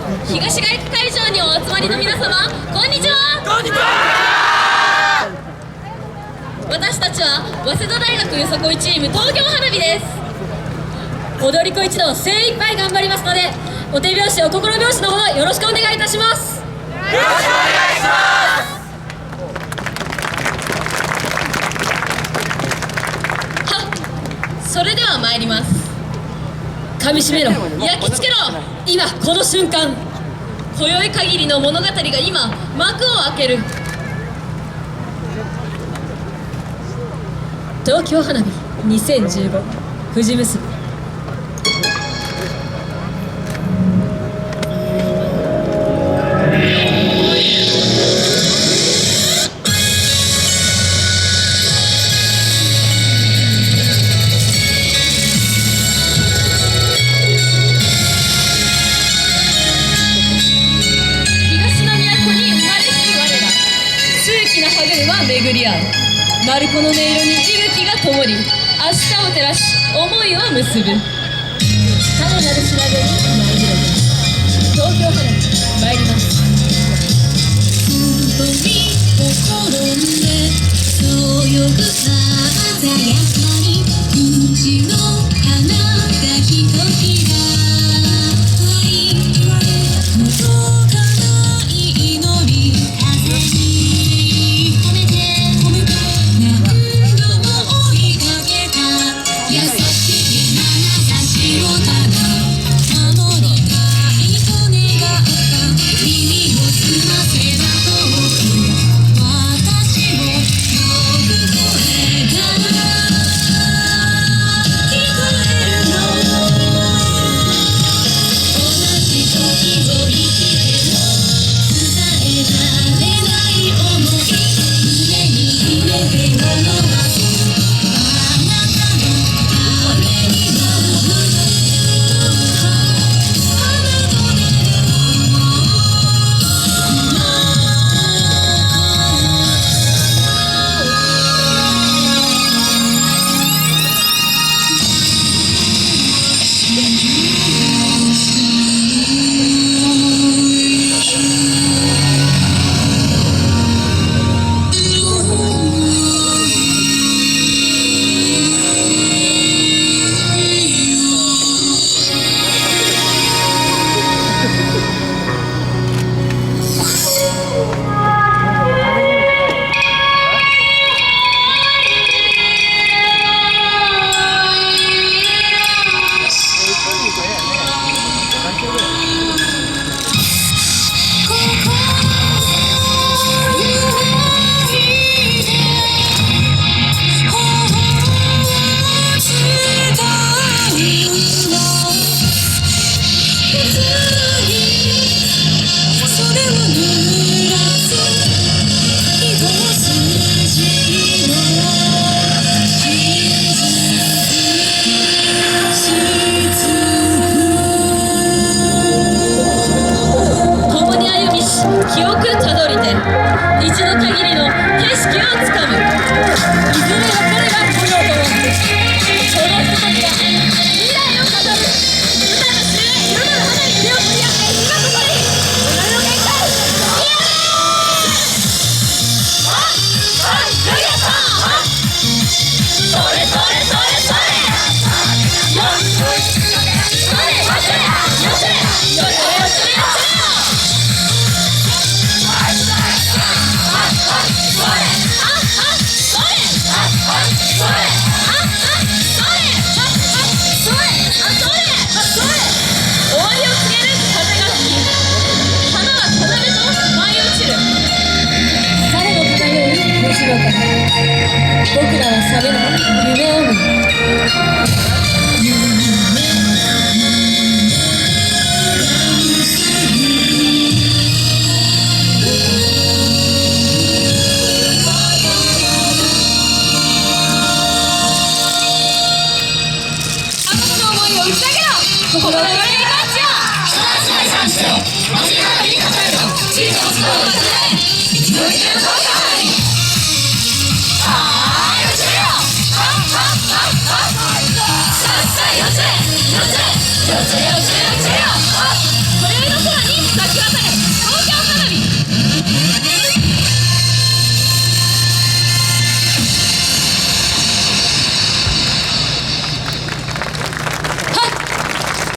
東外区会場にお集まりの皆様、こんにちは。こんにちは。私たちは早稲田大学よさこいチーム東京花火です。踊り子一同精一杯頑張りますので、お手拍子お心拍子のほどよろしくお願いいたします。よろしくお願いします。それでは参ります。噛みしめろ、焼き付けろ、今この瞬間、今宵限りの物語が今幕を開ける。東京花火2015富士結び。巡り合う丸子の音色に息吹が灯り、明日を照らし思いを結ぶ。種なる調べに舞い広げ東京花火参ります。本当に心でそよぐ鮮やかにうちの花がひとひら届かない祈り風に込めて何度も追いかけた優しい眼差しをただ守りたいと願った耳を澄ませば遠く私も呼ぶ声が聞こえるの。同じ時を生きても伝えられない想い胸に入れて思わずあなたのためにも記憶たどりて一度限りの景色をつかむ。いずれ別れが来ようと思ってその人たちが未来を語る。舞台の終焉、夜の花に手を取り合って今ここに己の限界それそれそれそれよっそれよっしゃよっしゃよっしゃよっしゃよっしゃ僕らは覚めない夢を見る。あなたの思いを打ち上げろ。心の余裕がちよ。感謝を間違った言い方へと地域の力を忘れ一度一度東京花火よせよせよせよせよせ